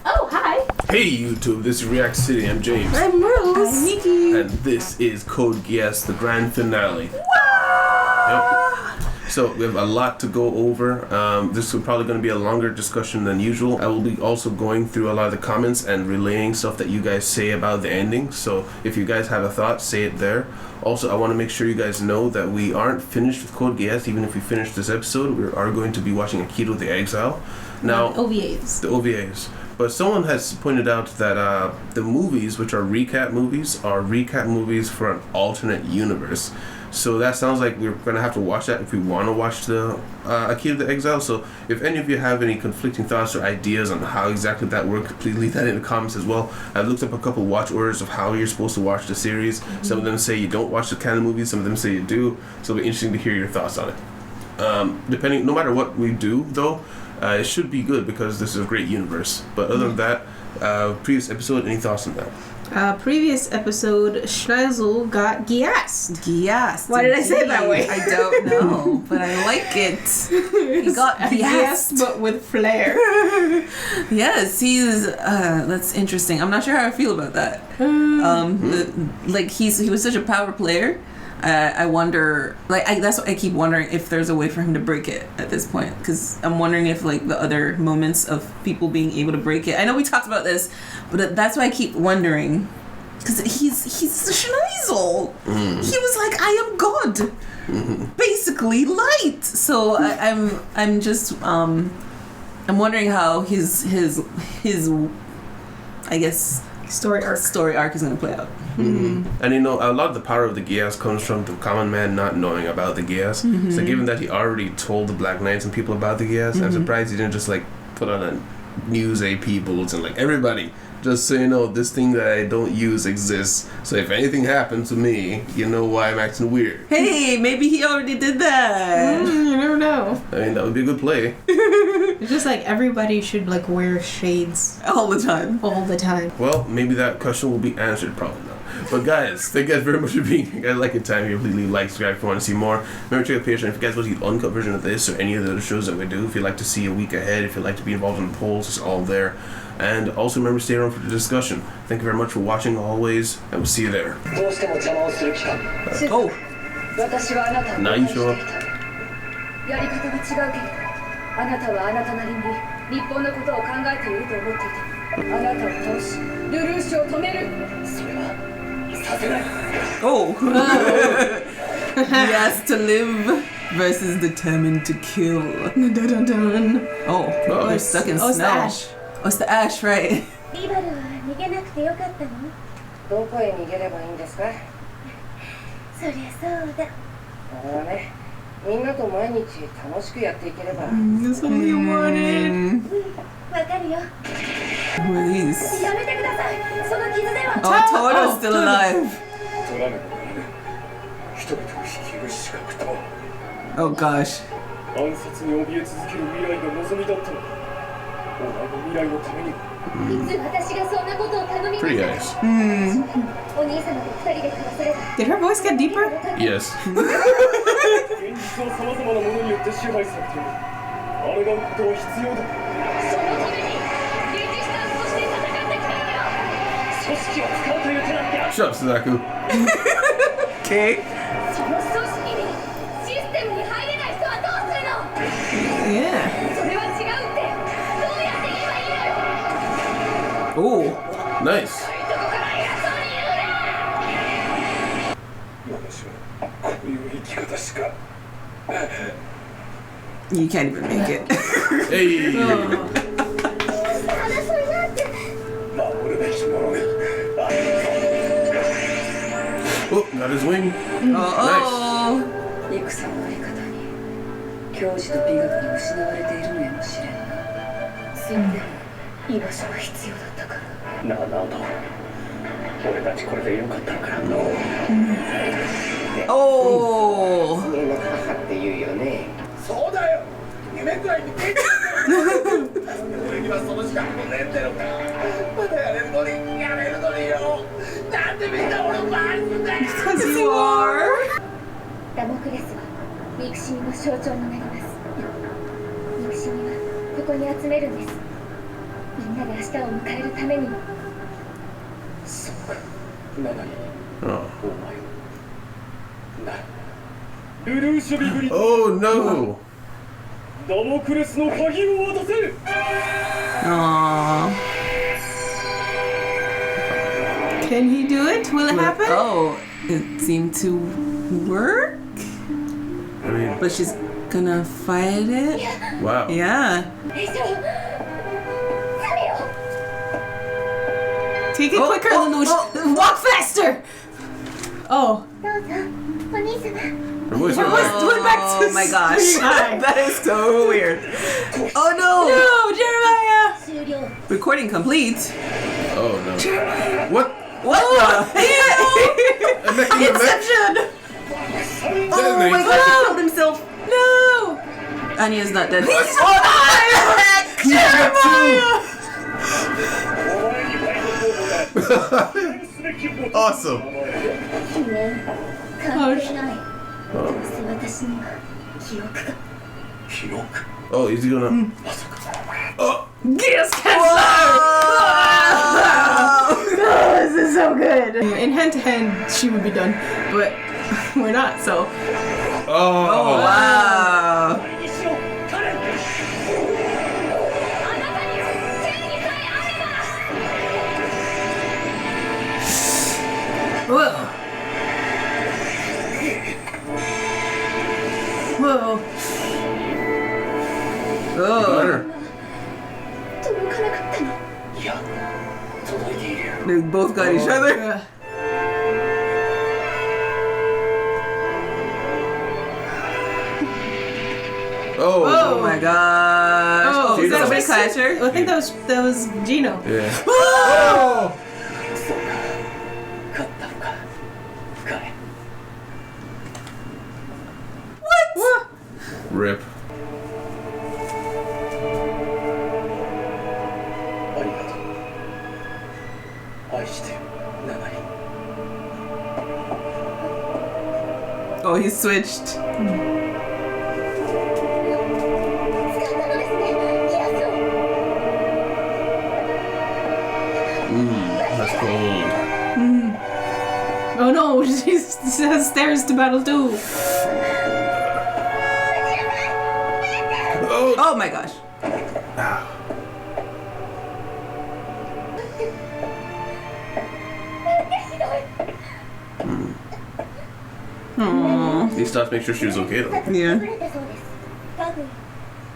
Oh, hi. Hey YouTube, this is React City. I'm James. I'm Rose. I'm Nikki. And this is Code Geass, the grand finale. Wow. Yep. So we have a lot to go over. This is probably going to be a longer discussion than usual. I will be also going through a lot of the comments and relaying stuff that you guys say about the ending. So if you guys have a thought, say it there. Also, I want to make sure you guys know that we aren't finished with Code Geass. Even if we finish this episode, we are going to be watching Aikido the Exile. Now, OVAs. The OVAs. But someone has pointed out that the movies, which are recap movies for an alternate universe. So that sounds like we're going to have to watch that if we want to watch the Aikido the Exile. So if any of you have any conflicting thoughts or ideas on how exactly that works, please leave that in the comments as well. I've looked up a couple watch orders of how you're supposed to watch the series. Mm-hmm. Some of them say you don't watch the canon movies. Some of them say you do. So it'll be interesting to hear your thoughts on it. No matter what we do, though, it should be good because this is a great universe. But other than that, previous episode, any thoughts on that? Previous episode, Schneisel got Geass. Geass. Why did I say it that way? I don't know, but I like it. He got Geass, but with flair. Yes, he's. That's interesting. I'm not sure how I feel about that. He was such a power player. I wonder, that's what I keep wondering if there's a way for him to break it at this point. Because I'm wondering if, the other moments of people being able to break it. I know we talked about this, but that's why I keep wondering. Because he's Schneisel. He was like, I am God. Basically, light. So I'm just, I'm wondering how his I guess, story arc is going to play out. Mm-hmm. And a lot of the power of the Geass comes from the common man not knowing about the Geass. Mm-hmm. So given that he already told the Black Knights and people about the Geass, I'm surprised he didn't just put on a news AP bulletin everybody, just so you know, this thing that I don't use exists. So if anything happens to me, you know why I'm acting weird. Hey, maybe he already did that. You never know. I mean, that would be a good play. It's just everybody should wear shades all the time. Well, maybe that question will be answered, probably not. But guys, thank you guys very much for being here. Guys, like your time here. Please leave a like, subscribe if you want to see more. Remember, check out Patreon if you guys want to see the uncut version of this or any of the other shows that we do. If you'd like to see a week ahead, if you'd like to be involved in the polls, it's all there. And also remember to stay around for the discussion. Thank you very much for watching always, and we'll see you there. Oh! Now you show up. やり方が違うけど、あなたはあなたなりに日本のことを考えていると思っていた。あなたを倒し、ルルーシュを止める。それはさせない。Oh! He has to live versus determined to kill. Dun dun dun. Oh, they're stuck in snow. It's the ash. Oh, it's the ash, right? リバルは逃げなくてよかったの？どこへ逃げればいいんですか？そりゃそうだ。あれはね。みんなと毎日楽しくやっていければ。That's all you wanted. わかるよ。Who are these? やめてください。その傷では。Oh, Toto's still alive. Oh gosh. 暗殺に怯え続ける未来が望みだったの。お前の未来のために。いつ私がそんなことを頼みました。Pretty nice. お兄様と二人で殺された。 Did her voice get deeper? Yes. 現実は様々なものによって支配されている。あらがうことは必要だ。そのためにレジスタンスとして戦ってきたのよ。組織を使うという手なんて。 Shut up, Suzaku. Okay. その組織にシステムに入れない人はどうするの？ Yeah. それは違うって。どうやって言えばいいのよ。 Oh, nice. どこから偉そうに言うな。私はこういう生き方しか。 You can't even make it. Hey. Oh, got his wing. Oh. 戦のあり方に教授と美学が失われているのやもしれんな。それでも居場所が必要だったから。なるほど。俺たちこれでよかったのかな。Oh. 普通の母って言うよね。そうだよ。夢くらいに出てる。俺にはその資格もねえんだよ。まだやれるのによ。なんでみんな俺をバカにすんだよ。 Because you are. ダモクレスは憎しみの象徴になります。憎しみはここに集めるんです。みんんなで明日を迎えるためにも。そっか。なのに Oh. お前なルルーシュビブリ Oh no! ダモクレスの鍵を渡せ。 Aww. Can he do it? Will it happen? Oh, it seemed to work? I mean, But she's gonna fight it? wow. Yeah. 以上サメよ Take it Oh, quicker, oh, Lelouch. oh. Walk faster! Oh. どうぞお兄様 Her voice went Her voice back. went back to Oh my gosh. high. That is so weird. Oh no! No, Jeremiah! 終了 Recording complete. Oh no. What? What the? I'm making a match. Inception! Oh my Detonate. god, he killed himself. No! Anya's not dead. He's alive! Jeremiah! お前にファイト候補がすべきこと Awesome. ね関係ないどうせ私には記憶が記憶 Oh, is he gonna? Oh, Geass Kessler! Oh, this is so good. In hand-to-hand, she would be done, but we're not, so... oh. Wow. にしろ彼あなたに正義さえあれば Whoa. Whoa. Oh. Better. 届かなかったのいや届いているよ They both got each other. Yeah. Oh. Oh my gosh. Oh, Oh, is that somebody just- catch her? I think that was Gino. Yeah. Oh. そうか勝ったのか彼 What? Rip. ありがとう愛してるナナリ Oh, he switched. 使ったのですねギアスを That's cold. Oh no, she has stairs to battle too. Oh. Oh my gosh. Ah. Aww. He stopped to make sure she was okay though. 隠れてそうです多分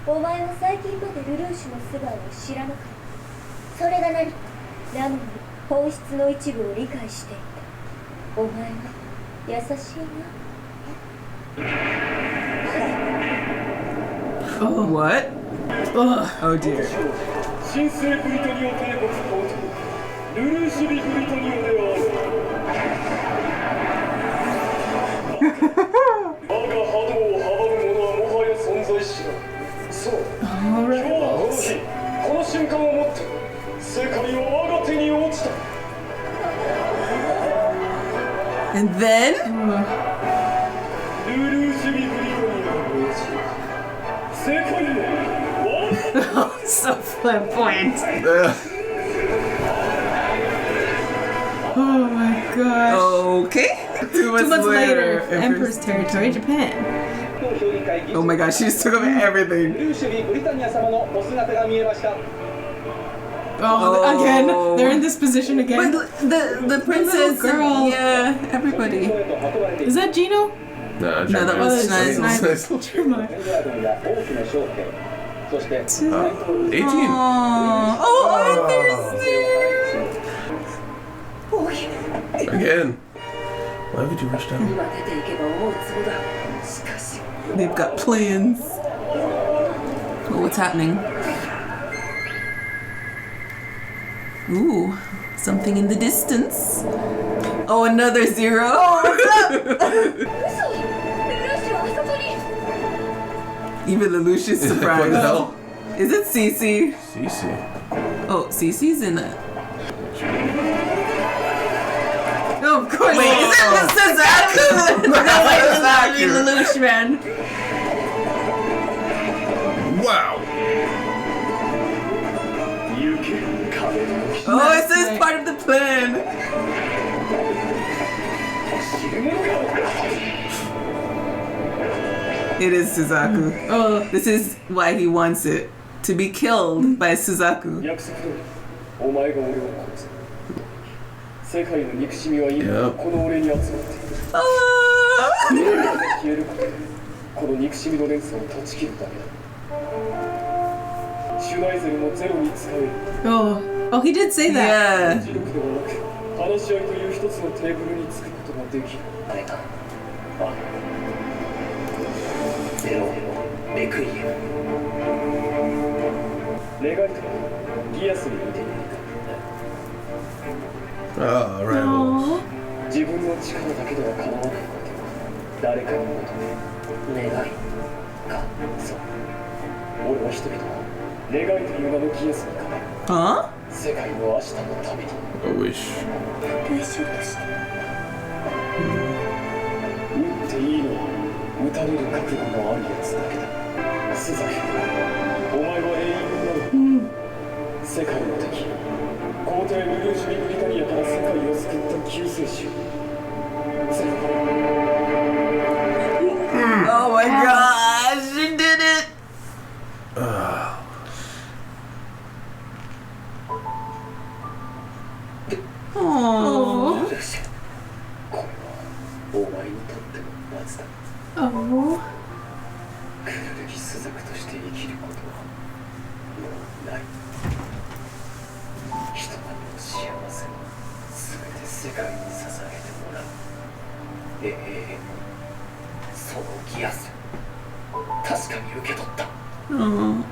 お前は最近までルルーシュの素顔を知らなかったそれが何なのに本質の一部を理解していたお前は優しいな What? Ugh. Oh dear. 新生ブリトニオ帝国皇帝ルルーシュビブリトニオである我が波動を阻む者はもはや存在しないそう今日はこの日この瞬間をもって世界は我が手に落ちた And then? ルルーシュビブリトニオの王子世界は So flamboyant. Ugh. Oh my gosh. Okay. 2 months later, Emperor's Territory, Japan. Oh my gosh, she just took up everything. ルーシュビブリタニア様のお姿が見えました Oh, again. They're in this position But again. the princess, girl. yeah, everybody. Is that Gino? Nah, No, that Jeremiah. was nice. Jeremiah. そして 18. Aww. Oh, Arthur's there. Again. Why would you rush down? 今出ていけば思うつぼだしかし They've got plans. Oh, what's happening? Ooh, something in the distance. Oh, another zero. Oh, what's 嘘ルルーシュはあそこに up? Even Lelouch is What the surprised. hell? Is it Cece? Cece. Oh, Cece's in it. Oh, of course. Wait, is that the actor? No, it's not Actor. Lelouch, man. Wow. 行け plan. It is Suzaku. Oh, This is why he wants it. To be killed by Suzaku. 約束通りお前が俺を殺す世界の憎しみは今この俺に集まっている Ah! 消えることでこの憎しみの連鎖を断ち切るだけだシュナイゼルもゼロに使える oh, he did say that. Yeah. 磁力ではなく話し合いという一つのテーブルにつくことができるあれだゼロレクイエム願いとはギアスに似ているか Oh, right. Oh. 自分の力だけでは叶わないこと誰かに求め願いかそう俺は人々を願いという名のギアスにかける Huh? 世界の明日のために A wish. 対象として撃っていいのは撃たれる覚悟のあるやつだけだスザクお前は英雄なの世界の敵皇帝ルルージュ・リブリタニアから世界を救った救世主ゼロ Oh my gosh, she did it! Oh. ルルシュこれはお前にとっての罰だ Oh. クルルギスザクとして生きることはもうない人々の幸せを全て世界に捧げてもらう永遠にそのギアス確かに受け取った Oh.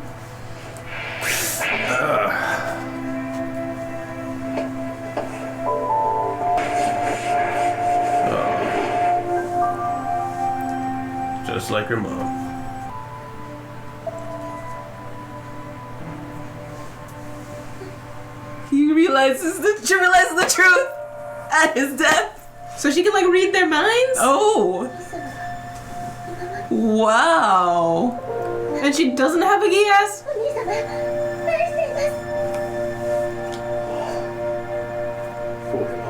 Just like her mom. She realizes the truth at his death. So she can like read their minds? Oh. Wow. And she doesn't have a Geass? 俺は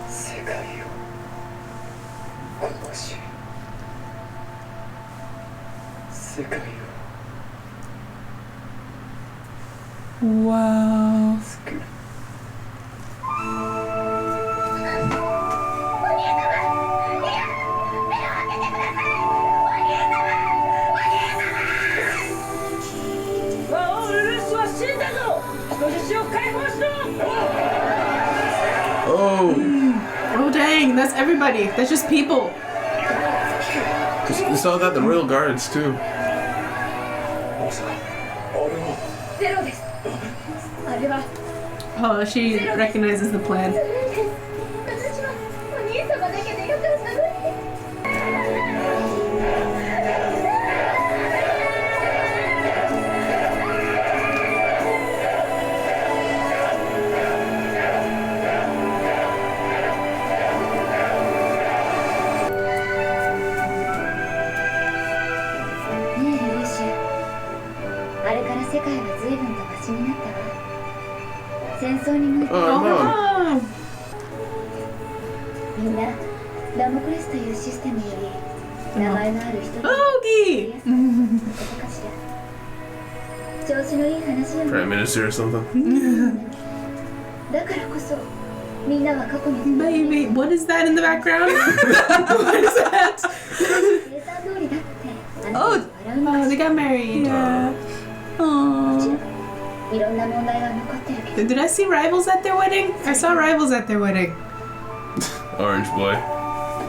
世界を殺し世界を Wow. 救う Oh! Oh dang, that's everybody. That's just people. We saw that the royal guards too. 俺をゼロです。あれは Oh, she recognizes the plan. 私はお兄様だけでよかったのに。ねえルーシュ、あれから世界は随分とマシになったわ。戦争に向いて Oh, mom. Oh. みんなダモクレスというシステムより名前のある人が Ogie! ことかしら。調子のいい話よ Prime ね。 Minister or something. だからこそみんなは過去に Baby, what is that in the background? What is that? 計算通りだってあなたたち笑うの Oh, か they しら。 got married. Yeah. Aww. いろんな問題は残ってるけど Did I see rivals at their wedding? I saw rivals at their wedding. Orange boy.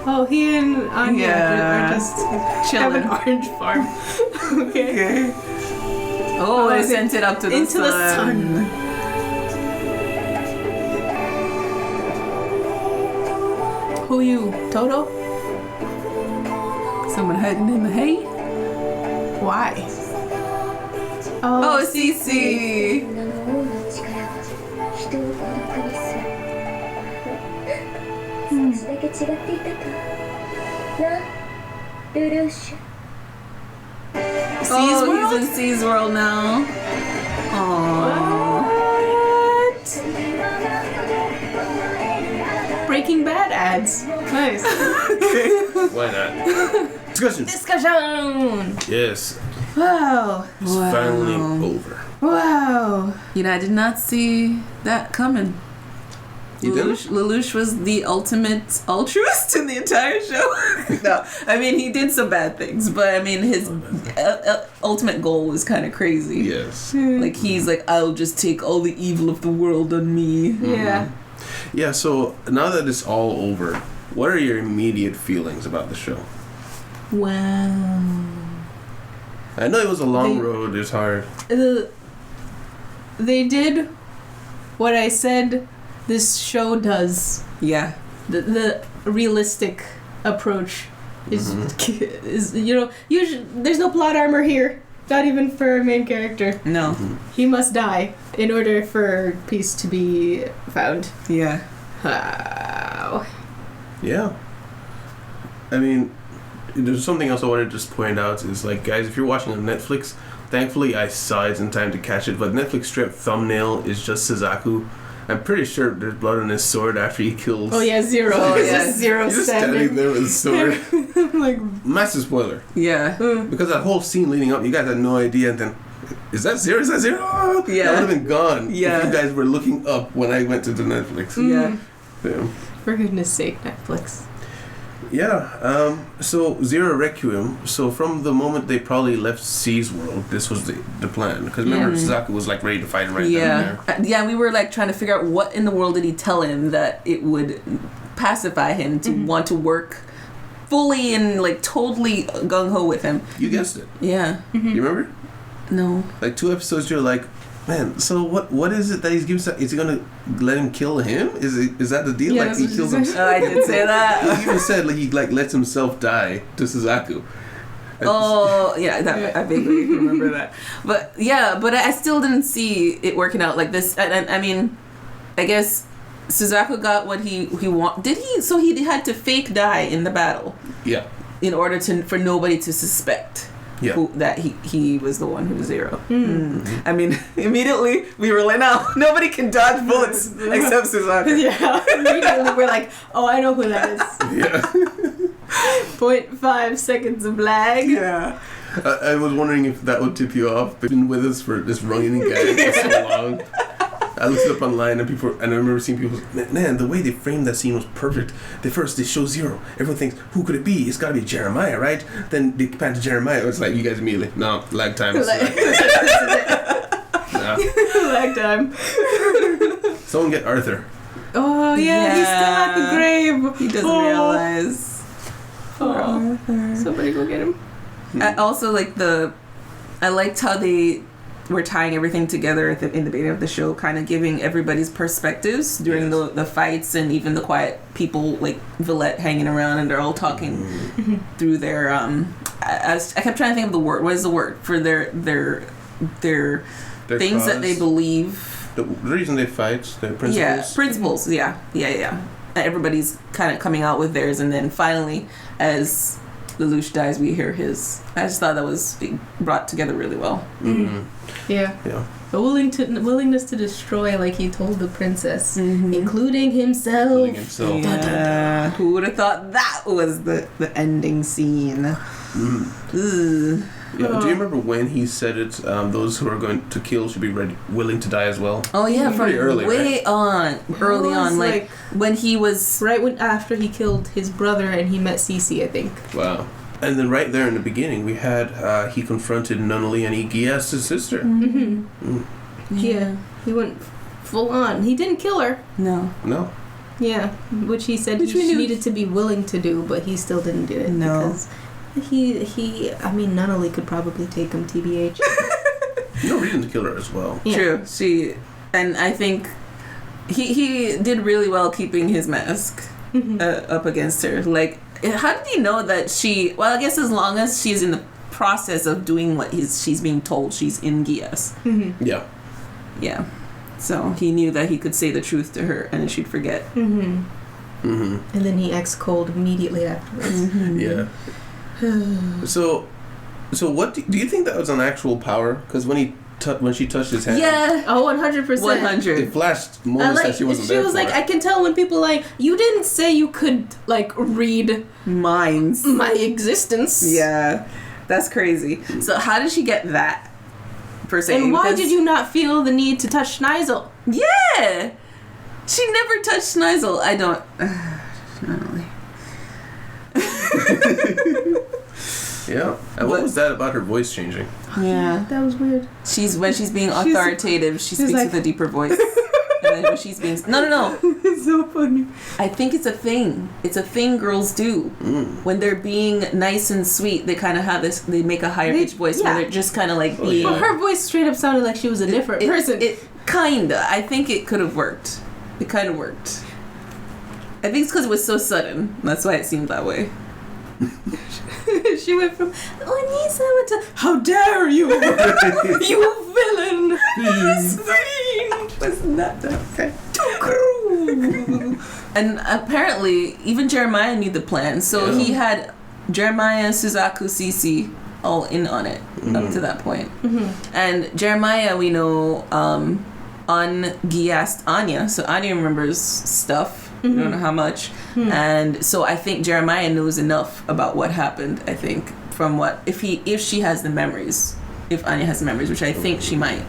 Oh, he and Anya Yeah. are just have an orange farm. Okay. Okay. Oh, they sent it up to the Into the sun. Who you? Toto? Someone hiding in the hay? Why? Oh, Cece. 女の王の力は人を孤独にする。少しだけ違っていたと。な、ルルーシュ。 Oh, he's in C's world now. Aww. ads. Nice. Why not? Discussion. Discussion. Yes, Wow. it's finally over. Wow. You know, I did not see that coming. You didn't? Lelouch was the ultimate altruist in the entire show. No, I mean, he did some bad things, but I mean, his ultimate goal was kind of crazy. Yes. Like, he's like, I'll just take all the evil of the world on me. Yeah. Yeah, so now that it's all over, what are your immediate feelings about the show? Wow. I know it was a long road, it's hard. They did what I said this show does. Yeah. The realistic approach is you know, usually there's no plot armor here. Not even for a main character. No. He must die in order for peace to be found. Yeah. Wow. Yeah. I mean, there's something else I wanted to just point out is, like, guys, if you're watching on Netflix, thankfully I saw it in time to catch it, but Netflix strip thumbnail is just Suzaku. I'm pretty sure there's blood on his sword after he kills. Oh yeah, Zero. Oh, It's yeah. just Zero He's just standing there with a sword. like, Massive spoiler. Yeah. Because that whole scene leading up, you guys had no idea, and then, is that Zero? Is that Zero? Yeah. That would have been gone Yeah. if you guys were looking up when I went to the Netflix. Yeah. Yeah. for goodness sake, Netflix. Yeah, so Zero Requiem, so from the moment they probably left C's world, this was the plan. Because remember, Suzaku was like ready to fight him right then and there. Yeah, we were like trying to figure out what in the world did he tell him that it would pacify him to want to work fully and like totally gung-ho with him. You guessed it. Yeah. You remember? No. Like 2 episodes, you're like, man, so what is it that he's giving? Is he gonna let him kill him? Is that the deal? Yeah, like he that's what kills she himself? I did say that. He even said like he like lets himself die to Suzaku. Oh, yeah, that, I vaguely remember that. But yeah, but I still didn't see it working out like this. I mean, I guess Suzaku got what he want. Did he? So he had to fake die in the battle Yeah. in order for nobody to suspect. Yeah. That he was the one who was Zero. I mean, immediately we were like, no, nobody can dodge bullets except Suzaku. Yeah. Immediately we're like, oh, I know who that is. Yeah. 0.5 seconds of lag. Yeah. I was wondering if that would tip you off. They've been with us for this running gag for so long. I looked it up online and I remember seeing people, man, the way they framed that scene was perfect. They show Zero. Everyone thinks, who could it be? It's gotta be Jeremiah, right? Then they pan to Jeremiah. It's like, you guys immediately, no, lag time. Nah. Lag time. Someone get Arthur. Oh yeah, he's still at the grave. He doesn't realize. Oh. Somebody go get him. I also I liked how they were tying everything together in the beginning of the show, kind of giving everybody's perspectives during the fights, and even the quiet people like Villette hanging around, and they're all talking through their I kept trying to think of the word. What is the word for their things cause, that they believe? the reason they fight, their principles. Yeah, principles. Yeah. Everybody's kind of coming out with theirs, and then finally, as Lelouch dies, we hear his. I just thought that was brought together really well. Mm-hmm. Yeah. The willingness to destroy, like he told the princess, including himself. Yeah. Who would have thought that was the ending scene? Yeah. Do you remember when he said it? Those who are going to kill should be willing to die as well. Oh yeah, from pretty early, way right? early on, like when he was after he killed his brother and he met Cece, I think. Wow. And then right there in the beginning, we had he confronted Nunnally and Geass' sister. Yeah, he went full on. He didn't kill her. No. Yeah, which he said he needed to be willing to do, but he still didn't do it. No. Because I mean, Nunnally could probably take him, TBH. No reason to kill her as well. True. And I think he did really well keeping his mask up against her. Like, how did he know that she? Well, I guess as long as she's in the process of doing what she's being told, she's in Geass. Yeah. Yeah. So he knew that he could say the truth to her, and she'd forget. And then he ex-cold immediately afterwards. Yeah. So what do you think that was an actual power? Because when he when she touched his hand. Yeah. Oh, 100%. 100. It flashed moments that she wasn't there. She was like, I can tell when people like, you didn't say you could like read Minds. my existence. Yeah. That's crazy. So how did she get that? Per se? And why Because- did you not feel the need to touch Schneisel? Yeah. She never touched Schneisel. I don't really. Yeah. And what was that about her voice changing? Yeah. That was weird. When she's being authoritative, she speaks like- with a deeper voice. And then when she's being no. It's so funny. I think it's a thing. It's a thing girls do. When they're being nice and sweet, they kind of have this. They make a higher pitched voice yeah. where they're just kind of like being. But her voice straight up sounded like she was a different person. It kinda. I think it could have worked. It kind of worked. I think it's because it was so sudden. That's why it seemed that way. She went from Anissa to how dare you, you villain, Wasn't that okay? Too cruel. And apparently, even Jeremiah knew the plan. So he had Jeremiah, Suzaku, Cece all in on it up to that point. And Jeremiah, we know, Geass Anya. So Anya remembers stuff. We don't know how much. And so I think Jeremiah knows enough about what happened, I think, from what if she has the memories. If Anya has the memories, which I think she might.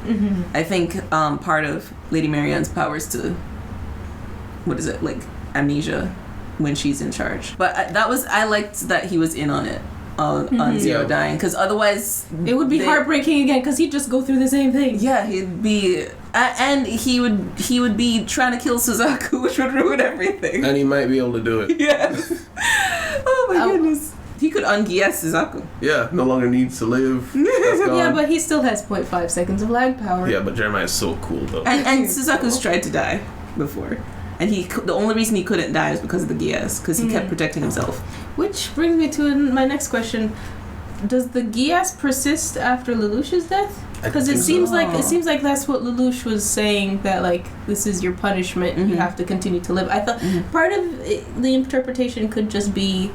I think part of Lady Marianne's powers to what is it, like amnesia when she's in charge. But I liked that he was in on it. On Zero dying, because otherwise it would be heartbreaking again, because he'd just go through the same thing. Yeah, he'd be and he would be trying to kill Suzaku, which would ruin everything. And he might be able to do it. Yeah. Oh my goodness. He could un-Geass Suzaku. Yeah, no longer needs to live. That's gone. Yeah, but he still has 0.5 seconds of lag power. Yeah, but Jeremiah's so cool though. And Suzaku's tried to die before. And the only reason he couldn't die is because of the Geass, because he kept protecting himself. Which brings me to my next question: does the Geass persist after Lelouch's death? Because it seems like that's what Lelouch was saying, that like this is your punishment. You have to continue to live. I thought part of the interpretation could just be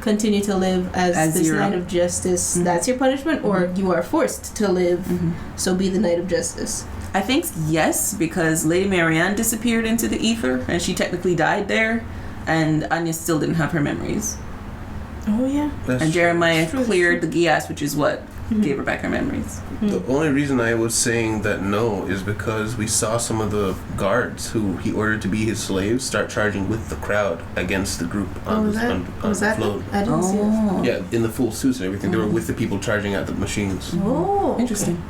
continue to live as this Zero. Knight of Justice. That's your punishment, or you are forced to live. So be the Knight of Justice. I think yes, because Lady Marianne disappeared into the ether, and she technically died there, and Anya still didn't have her memories. Oh yeah. And Jeremiah True. cleared the Geass, which is what gave her back her memories. The only reason I was saying that no is because we saw some of the guards who he ordered to be his slaves start charging with the crowd against the group on the float. I didn't see it. Yeah, in the full suits and everything. They were with the people charging at the machines. Oh, Interesting. okay.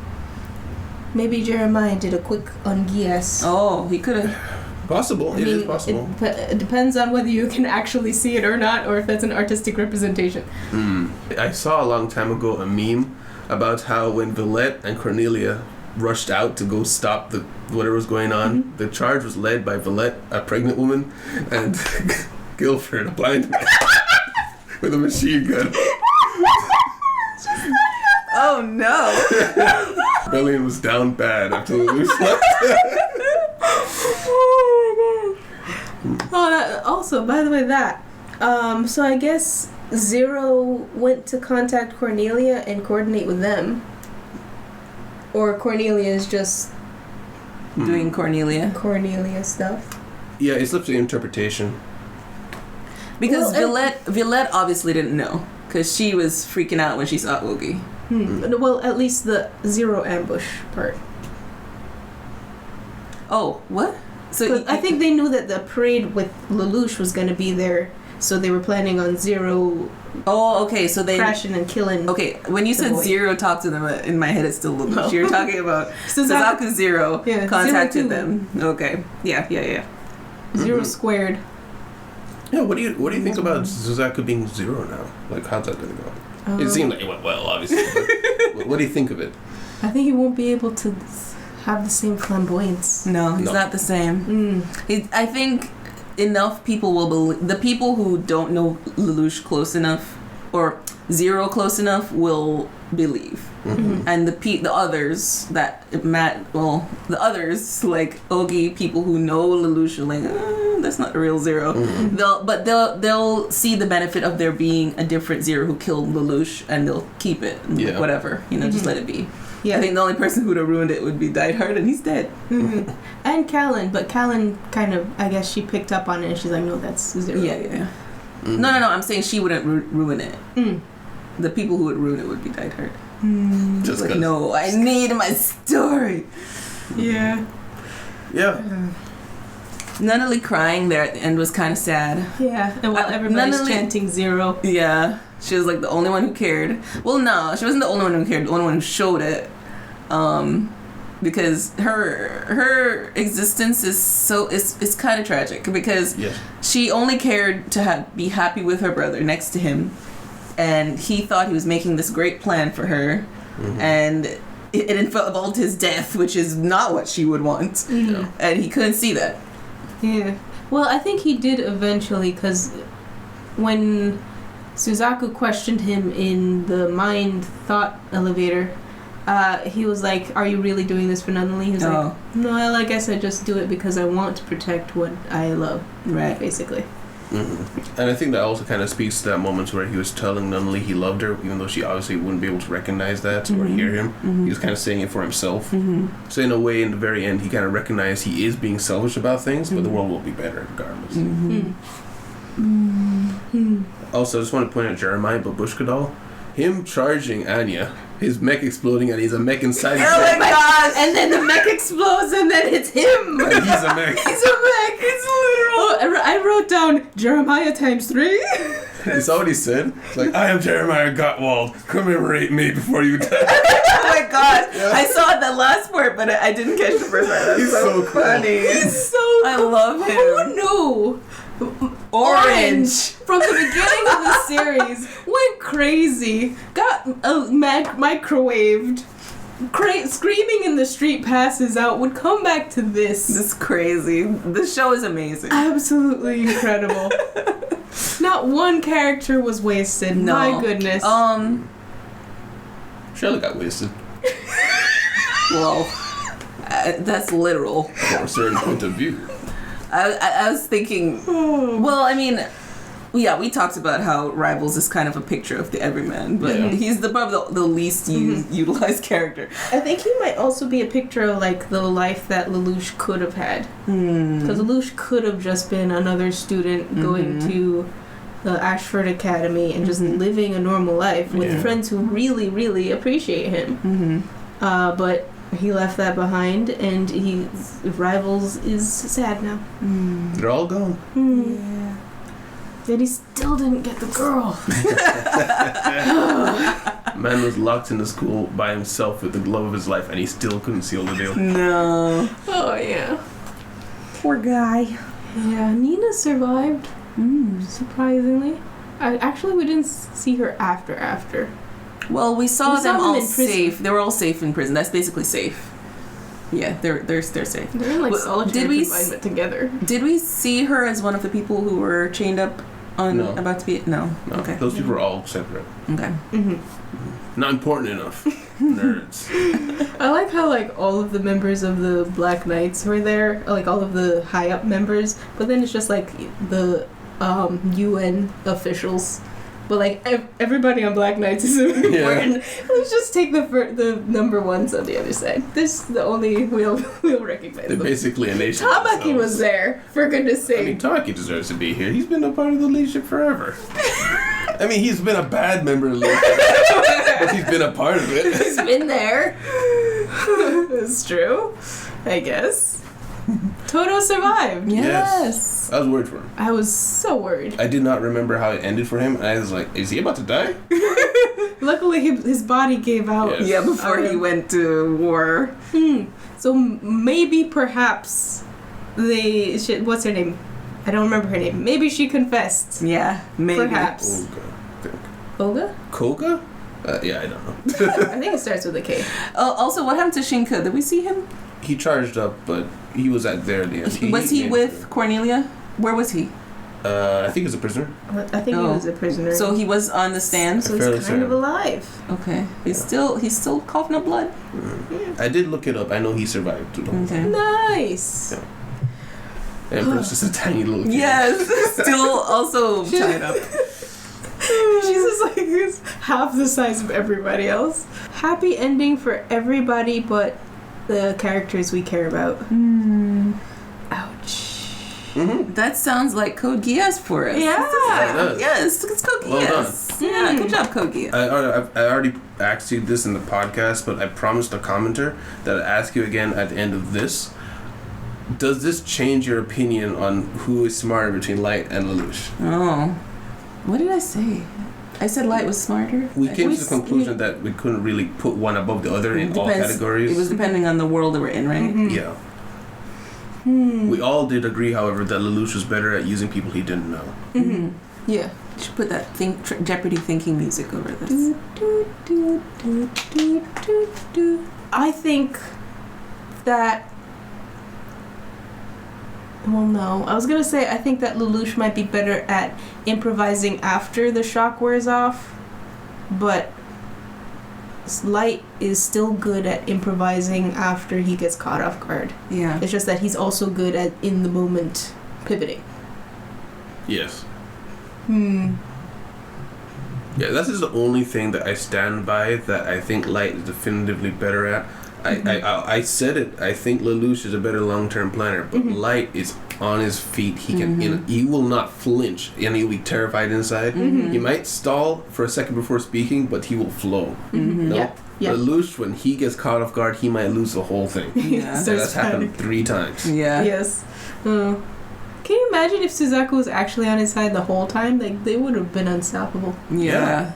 Maybe Jeremiah did a quick on Geass. Oh, he could have. Possible. It is possible. It depends on whether you can actually see it or not, or if that's an artistic representation. I saw a long time ago a meme about how when Villette and Cornelia rushed out to go stop the whatever was going on, the charge was led by Villette, a pregnant woman, and Guilford, a blind man, with a machine gun. Oh no! Rebellion was down bad after Lelouch left. Also, by the way, so I guess Zero went to contact Cornelia and coordinate with them, or Cornelia is just Doing Cornelia. stuff. Yeah, it's up to interpretation. Because Well, Villette obviously didn't know, because she was freaking out when she saw Ogie. Well, at least the Zero ambush part. Oh, what? So I think they knew that the parade with Lelouch was going to be there, so they were planning on Zero Oh, okay. So they crashing and killing. Okay, when you said boy. Zero talked to them, in my head it's still Lelouch. No. You're talking about Suzaku Zero Yeah, contacted 02. them. Okay. Yeah. Zero squared. Yeah, what do you think about Suzaku being Zero now? Like, how's that gonna go? It seemed like it went well, obviously. But what do you think of it? I think he won't be able to have the same flamboyance. No, he's No. not the same. I think enough people will believe. The people who don't know Lelouch close enough, or Zero close enough, will believe. And the others that the others like Ogie, people who know Lelouch are like, that's not the real Zero. They'll see the benefit of there being a different Zero who killed Lelouch, and they'll keep it. Yeah. Whatever, just let it be. Yeah. I think the only person who would have ruined it would be Diehard, and he's dead. Mm-hmm. And Callan, but Callan kind of, I guess she picked up on it and she's like, no, that's Zero. Yeah. No, I'm saying she wouldn't ruin it. The people who would ruin it would be Diehard. Just like, no, I need my story. Yeah. Nunnally crying there at the end was kind of sad. Yeah, and while everybody's chanting Zero. Yeah, she was like the only one who cared. Well, no, she wasn't the only one who cared. The only one who showed it, because her existence is it's kind of tragic because she only cared to be happy with her brother next to him, and he thought he was making this great plan for her, and it involved his death, which is not what she would want, and he couldn't see that. Yeah. Well, I think he did eventually, because when Suzaku questioned him in the mind thought elevator, he was like, are you really doing this for Nunnally? He was like, no, I guess I just do it because I want to protect what I love. Right. Basically. And I think that also kind of speaks to that moment where he was telling Nunnally he loved her, even though she obviously wouldn't be able to recognize that or hear him. He was kind of saying it for himself. So in a way, in the very end, he kind of recognized he is being selfish about things, but the world will be better regardless. Also, I just want to point out Jeremiah Babushka doll. Him charging Anya, his mech exploding, and he's a mech inside his Oh my gosh! And then the mech explodes, and then it's him! And he's a mech. He's a mech! It's literal! I wrote down Jeremiah ×3. That's all he said. It's like, I am Jeremiah Gottwald. Commemorate me before you die. Oh my gosh! Yeah. I saw the last part, but I didn't catch the first part. That's he's so cool. Funny. He's so cool. I love him. Who knew? Orange from the beginning of the series went crazy, got microwaved, screaming in the street, passes out, would come back to this. This is crazy. This show is amazing. Absolutely incredible. Not one character was wasted. No. My goodness. Shelley got wasted. Well, that's literal. From a certain point of view. I was thinking, well, I mean, yeah, we talked about how Rivals is kind of a picture of the everyman, but he's probably the least utilized character. I think he might also be a picture of, like, the life that Lelouch could have had. Because Lelouch could have just been another student going to the Ashford Academy and just living a normal life with friends who really, really appreciate him. But he left that behind, and Rivals is sad now. They're all gone. Yeah. Yet he still didn't get the girl. Man was locked in the school by himself with the love of his life, and he still couldn't seal the deal. No. Oh, yeah. Poor guy. Yeah, Nina survived. Surprisingly. We didn't see her after. Well, we saw them all safe. They were all safe in prison. That's basically safe. Yeah, they're safe. They're in, like, solitary confinement together. Did we see her as one of the people who were chained up on about to be? No. Okay. Those people were all separate. Okay. Not important enough. Nerds. I like how, like, all of the members of the Black Knights were there, like all of the high up members, but then it's just like the UN officials. But, like, everybody on Black Knights is important. Let's just take the number ones on the other side. This is the only we'll recognize. They're basically a nation. Tamaki was there, for goodness sake. I mean, Tamaki deserves to be here. He's been a part of the leadership forever. I mean, he's been a bad member of the leadership, but he's been a part of it. He's been there. It's true, I guess. Toto survived. Yes. I was worried for him. I was so worried. I did not remember how it ended for him, and I was like, is he about to die? Luckily, his body gave out. Yes. Yeah, before he went to war. So maybe, perhaps, what's her name? I don't remember her name. Maybe she confessed. Yeah, maybe. Perhaps. Olga? Koga? Yeah, I don't know. I think it starts with a K. Also, what happened to Shinka? Did we see him? He charged up, but he was there at the end. Was he with Cornelia? Where was he? I think he was a prisoner. I think he was a prisoner. So he was on the stand? So he's kind of alive. Okay. He's still coughing up blood? I did look it up. I know he survived. Okay. Nice. Yeah. Emperor's just a tiny little kid. Yes. Still also tied up. just like is half the size of everybody else. Happy ending for everybody but the characters we care about. Ouch. Mm-hmm. That sounds like Code Geass for us. Yeah. Yes, it's Code Geass. Yeah, good job, Code Geass. I already asked you this in the podcast, but I promised a commenter that I'd ask you again at the end of this. Does this change your opinion on who is smarter between Light and Lelouch? Oh. What did I say? I said Light was smarter. We came to the conclusion that we couldn't really put one above the other in all categories. It was depending on the world that we're in, right? Mm-hmm. Yeah. We all did agree, however, that Lelouch was better at using people he didn't know. Mm-hmm. Yeah. You should put that Jeopardy thinking music over this. I think that... Well, no. I was going to say I think that Lelouch might be better at improvising after the shock wears off, but Light is still good at improvising after he gets caught off guard. Yeah. It's just that he's also good at in the moment pivoting. Yes. Yeah, that's just the only thing that I stand by that I think Light is definitively better at. I said it. I think Lelouch is a better long-term planner, but Light is on his feet. He can. He will not flinch, and he'll be terrified inside. He might stall for a second before speaking, but he will flow. No, Yeah. Lelouch, when he gets caught off guard, he might lose the whole thing. Yeah. And that's happened 3 times. Yeah. Yes. Can you imagine if Suzaku was actually on his side the whole time? Like, they would have been unstoppable. Yeah.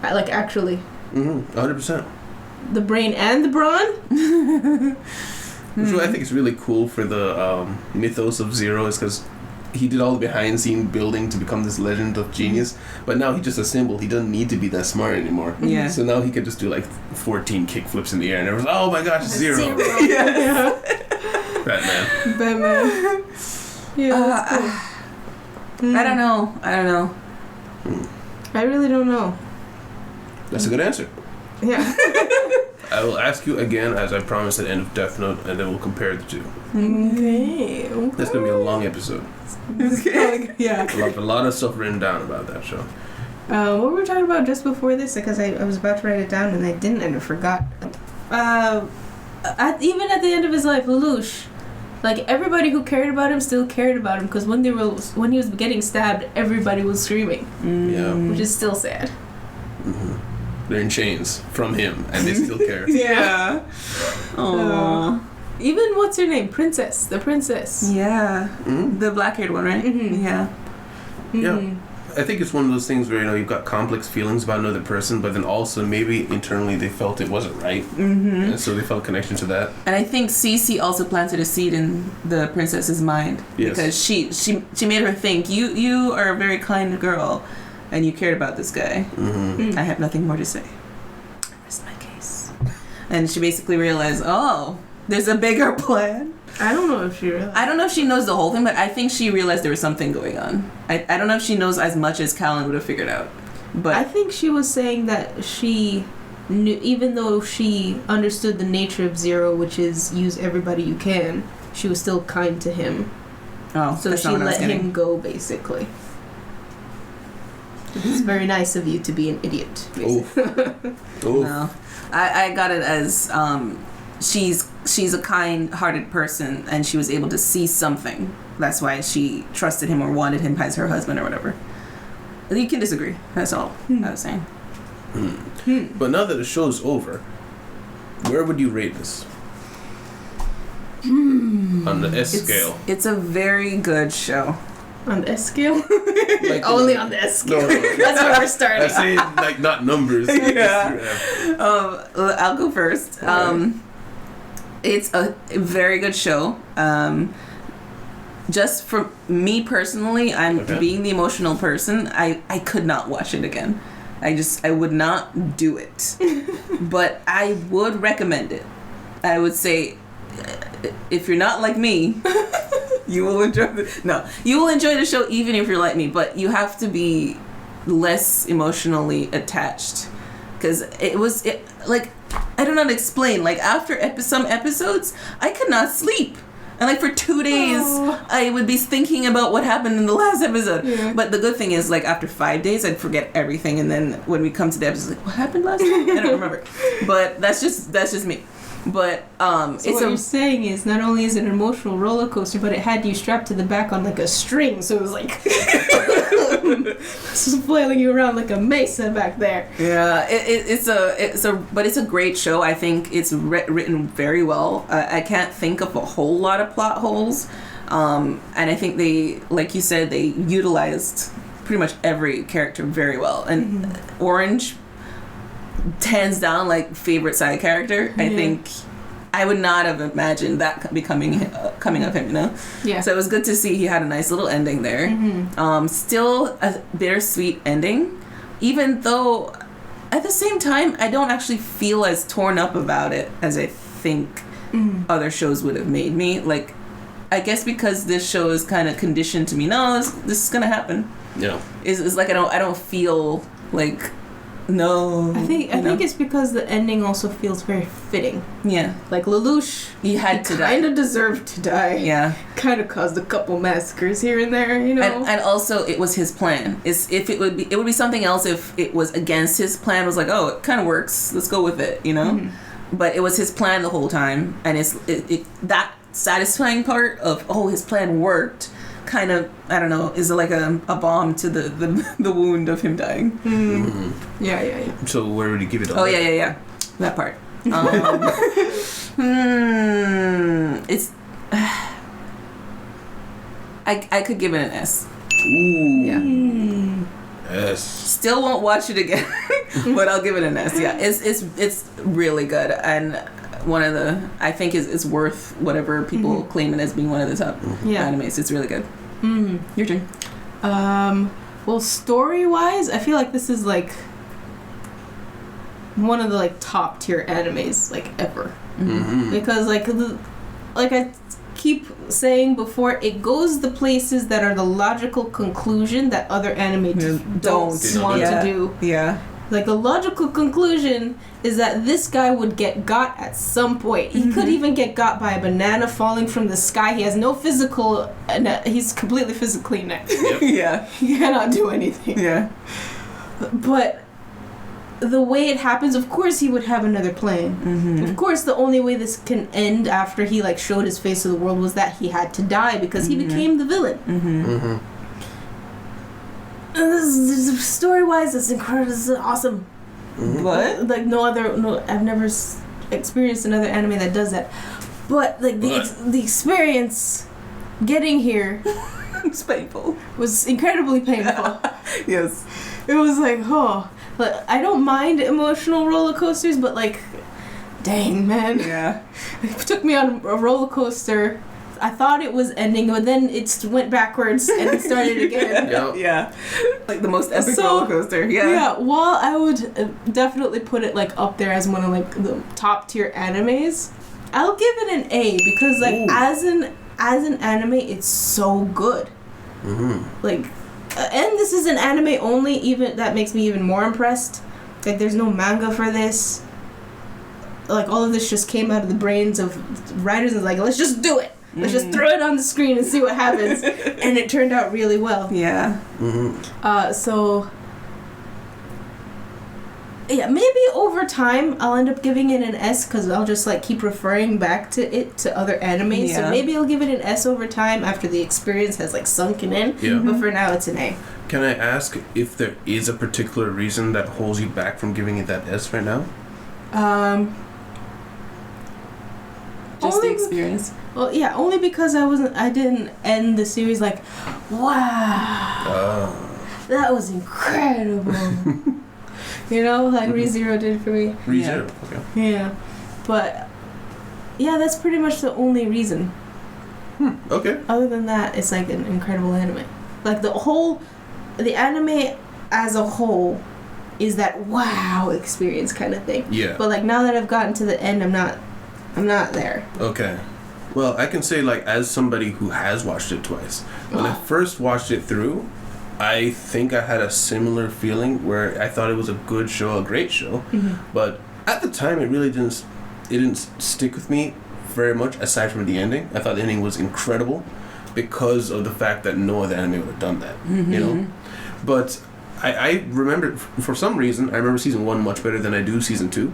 Like, actually. 100%. The brain and the brawn? Which I think is really cool for the mythos of Zero is because he did all the behind-scene building to become this legend of genius, but now he's just a symbol. He doesn't need to be that smart anymore. Yeah. So now he can just do like 14 kickflips in the air, and everyone's oh my gosh, it's Zero. Yeah. Batman. Yeah. That's cool. I don't know. I really don't know. That's a good answer. Yeah. I will ask you again, as I promised at the end of Death Note, and then we'll compare the two. Okay. That's going to be a long episode. Yeah. A lot of stuff written down about that show. What were we talking about just before this? Because I was about to write it down and I didn't and I forgot. Even at the end of his life, Lelouch, like everybody who cared about him still cared about him because when he was getting stabbed, everybody was screaming. Yeah. Which is still sad. They're in chains from him, and they still care. Yeah. Aww. Even what's her name? Princess. The princess. Yeah. The black-haired one, right? Yeah. Yeah. I think it's one of those things where, you've got complex feelings about another person, but then also maybe internally they felt it wasn't right. And so they felt a connection to that. And I think Cece also planted a seed in the princess's mind. Yes. Because she made her think, you are a very kind girl, and you cared about this guy. I have nothing more to say. I rest my case. And she basically realized, oh, there's a bigger plan. I don't know if she realized. I don't know if she knows the whole thing, but I think she realized there was something going on. I don't know if she knows as much as Callan would have figured out. But I think she was saying that she knew, even though she understood the nature of Zero, which is use everybody you can, she was still kind to him. Oh, so she let him go, basically. It's very nice of you to be an idiot. No, I got it as she's a kind-hearted person, and she was able to see something. That's why she trusted him or wanted him as her husband or whatever. You can disagree. That's all I was saying. But now that the show's over, where would you rate this? On the S scale. It's a very good show. On the S scale? Like, Only on the S scale. No. That's where we're starting. I say like not numbers. I'll go first. It's a very good show. Just for me personally, I'm being the emotional person. I could not watch it again. I would not do it. But I would recommend it. I would say, if you're not like me, you will enjoy you will enjoy the show even if you're like me, but you have to be less emotionally attached. Because I don't know how to explain. Like, after some episodes, I could not sleep. And like for 2 days, I would be thinking about what happened in the last episode. Yeah. But the good thing is, like after 5 days, I'd forget everything, and then when we come to the episode, like what happened last time? I don't remember. But that's just me. But so it's what you're saying is not only is it an emotional roller coaster, but it had you strapped to the back on like a string, so it was like flailing you around like a mesa back there. Yeah, it's a great show. I think it's written very well. I can't think of a whole lot of plot holes, and I think they, like you said, they utilized pretty much every character very well. And Orange, hands down, like favorite side character. I think I would not have imagined that coming of him, you know. Yeah. So it was good to see he had a nice little ending there. Still a bittersweet ending, even though at the same time I don't actually feel as torn up about it as I think other shows would have made me. Like, I guess because this show is kind of conditioned to me. No, this is gonna happen. Yeah. It's like I don't feel like. No, I think it's because the ending also feels very fitting. Yeah, like Lelouch, he had to die. Kind of deserved to die. Yeah, kind of caused a couple massacres here and there, you know. And also, it was his plan. It would be something else if it was against his plan. It was like, oh, it kind of works. Let's go with it, you know. But it was his plan the whole time, and it's that satisfying part of his plan worked. Kind of, I don't know, is like a balm to the wound of him dying. Yeah. So where would you give it? Yeah. That part. It's. I could give it an S. Ooh. Yeah. S. Still won't watch it again, but I'll give it an S. Yeah, it's really good, and one of the, I think is worth whatever people claim it as being one of the top animes. It's really good. Your turn. Well, story-wise, I feel like this is like one of the like top tier animes like ever, because like I keep saying before, it goes the places that are the logical conclusion that other anime don't want to do. Yeah. Like, the logical conclusion is that this guy would get got at some point. He could even get got by a banana falling from the sky. He has no physical... he's completely physically inept. Yeah. He cannot do anything. Yeah. But the way it happens, of course he would have another plan. Of course, the only way this can end after he, like, showed his face to the world was that he had to die because he became the villain. Story-wise, it's incredible. This is awesome. But like I've never experienced another anime that does that. But like the experience getting here was painful. Was incredibly painful. Yes, it was like but I don't mind emotional roller coasters, but like, dang man, yeah, it took me on a roller coaster. I thought it was ending, but then it went backwards and it started again. Yeah. Like the most epic roller coaster. Yeah. While I would definitely put it like up there as one of like the top tier animes, I'll give it an A because like as an anime, it's so good. Like, and this is an anime only. Even that makes me even more impressed. Like, there's no manga for this. Like, all of this just came out of the brains of writers and like, let's just do it. Let's just throw it on the screen and see what happens. And it turned out really well. Yeah. So, yeah, maybe over time I'll end up giving it an S because I'll just like keep referring back to it to other animes. Yeah. So maybe I'll give it an S over time after the experience has like sunken in. Yeah. But for now, it's an A. Can I ask if there is a particular reason that holds you back from giving it that S right now? Just the experience. Well, yeah, only because I didn't end the series like, wow, that was incredible. You know, like ReZero did for me. ReZero, okay. Yeah, but yeah, that's pretty much the only reason. Okay. Other than that, it's like an incredible anime. Like the anime as a whole is that wow experience kind of thing. Yeah. But like now that I've gotten to the end, I'm not there. Okay. Well, I can say, like, as somebody who has watched it twice, when I first watched it through, I think I had a similar feeling where I thought it was a good show, a great show, but at the time it really didn't stick with me very much, aside from the ending. I thought the ending was incredible because of the fact that no other anime would have done that, you know? But I remember, for some reason, I remember season 1 much better than I do season 2.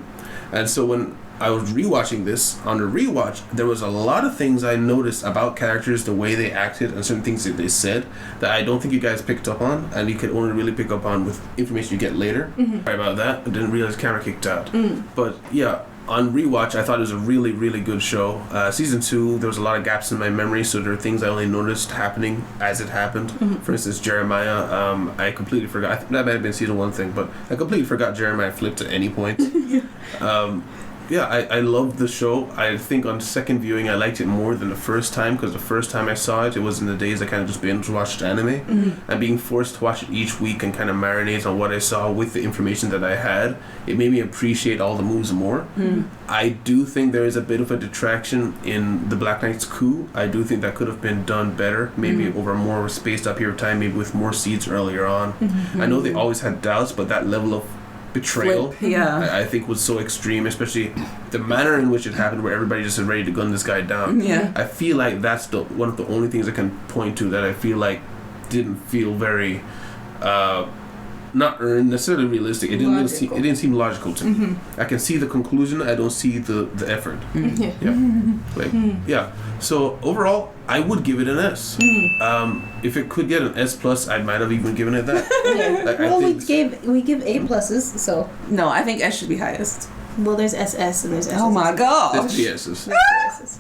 And so when I was rewatching this, on the rewatch, there was a lot of things I noticed about characters, the way they acted, and certain things that they said that I don't think you guys picked up on, and you could only really pick up on with information you get later. Sorry about that. I didn't realize the camera kicked out. But yeah, on rewatch, I thought it was a really, really good show. Season 2, there was a lot of gaps in my memory, so there are things I only noticed happening as it happened. For instance, Jeremiah, I completely forgot. That might have been season 1 thing, but I completely forgot Jeremiah flipped at any point. Yeah, I loved the show. I think on second viewing I liked it more than the first time, because the first time I saw it, it was in the days I kind of just binge watched anime. And being forced to watch it each week and kind of marinate on what I saw with the information that I had, it made me appreciate all the moves more. I do think there is a bit of a detraction in the Black Knight's coup. I do think that could have been done better, maybe over a more spaced out period of time, maybe with more seeds earlier on. I know they always had doubts, but that level of betrayal, I think was so extreme, especially the manner in which it happened, where everybody just is ready to gun this guy down. I feel like that's one of the only things I can point to that I feel like didn't feel very not earned, necessarily realistic. It didn't seem logical to me. I can see the conclusion, I don't see the effort. So overall, I would give it an S. If it could get an S plus, I might have even given it that. We give A pluses, so No, I think S should be highest. well, there's SS and there's SS. Oh my gosh. There's 3 S's.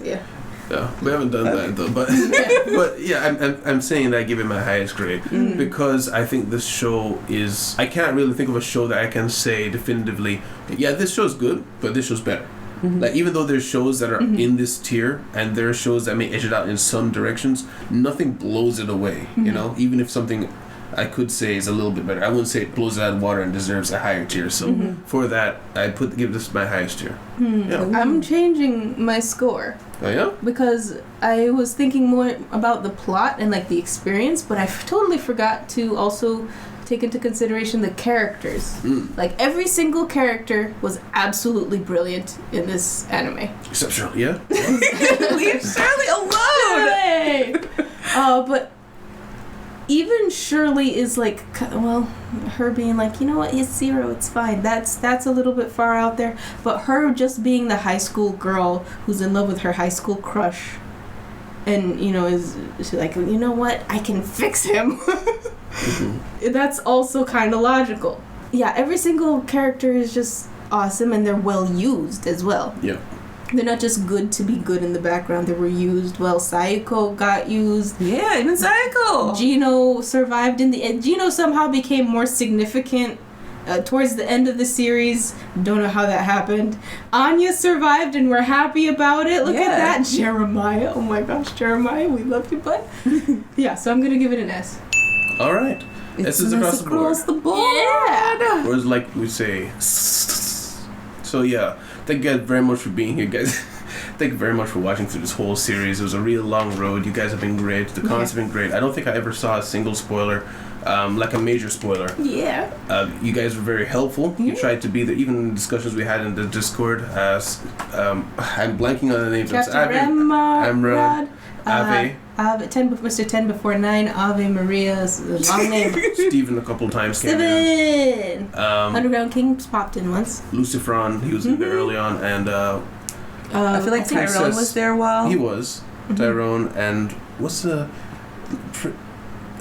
Yeah. Yeah, we haven't done that though, but but yeah, I'm saying that I give it my highest grade because I think this show is. I can't really think of a show that I can say definitively, yeah, this show's good, but this show's better. Like, even though there's shows that are in this tier and there are shows that may edge it out in some directions, nothing blows it away. You know, even if something I could say is a little bit better, I wouldn't say it blows it out of water and deserves a higher tier. So for that, I give this my highest tier. I'm changing my score. Oh yeah? Because I was thinking more about the plot and like the experience, but I totally forgot to also take into consideration the characters. Like, every single character was absolutely brilliant in this anime. Except Shirley, yeah? Leave Shirley alone! Hey! But even Shirley is like, well, her being like, you know what, it's 0, it's fine. That's a little bit far out there. But her just being the high school girl who's in love with her high school crush, and, you know, is like, you know what, I can fix him. That's also kind of logical. Yeah, every single character is just awesome, and they're well used as well. Yeah. They're not just good to be good in the background. They were used well. Sayako got used. Yeah, even Sayako. Gino survived in the end. Gino somehow became more significant towards the end of the series. Don't know how that happened. Anya survived, and we're happy about it. Look at that. Jeremiah. Oh my gosh, Jeremiah, we love you, bud. Yeah, so I'm going to give it an S. All right. It's S is across the board. Yeah. Or as like we say. So yeah, thank you guys very much for being here, guys. Thank you very much for watching through this whole series. It was a real long road. You guys have been great. The comments have been great. I don't think I ever saw a single spoiler, like a major spoiler. Yeah. You guys were very helpful. You tried to be there. Even in discussions we had in the Discord. I'm blanking on the names. Captain Amrad. Ave. Mr. 10 before 9, Ave Maria's long name. Steven a couple times. Steven! Underground Kings popped in once. Lucifron, he was in there early on, and I feel like Tyrone was there a while. He was. Tyrone, and what's the...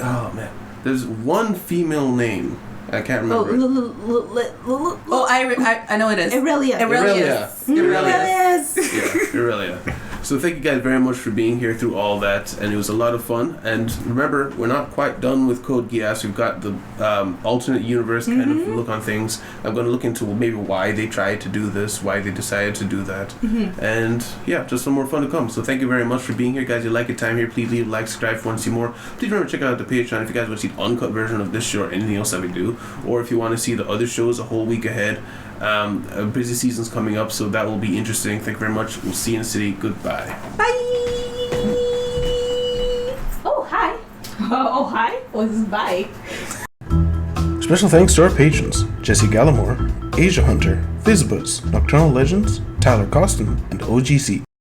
Oh, man. There's one female name. I can't remember. I know it is. Irelia. Yeah, Irelia. So thank you guys very much for being here through all that, and it was a lot of fun. And remember, we're not quite done with Code Geass. We've got the alternate universe kind of look on things. I'm going to look into maybe why they tried to do this, why they decided to do that. And yeah, just some more fun to come. So thank you very much for being here, guys. If you like your time here, please leave a like, subscribe if you want to see more. Please remember to check out the Patreon if you guys want to see the uncut version of this show or anything else that we do. Or if you want to see the other shows a whole week ahead. A busy season's coming up, so that will be interesting. Thank you very much. We'll see you in the city. Goodbye. Bye. Oh, hi. Oh, hi. Oh, this is bye. Special thanks to our patrons, Jesse Gallimore, Asia Hunter, Fizzbuzz, Nocturnal Legends, Tyler Costin, and OGC.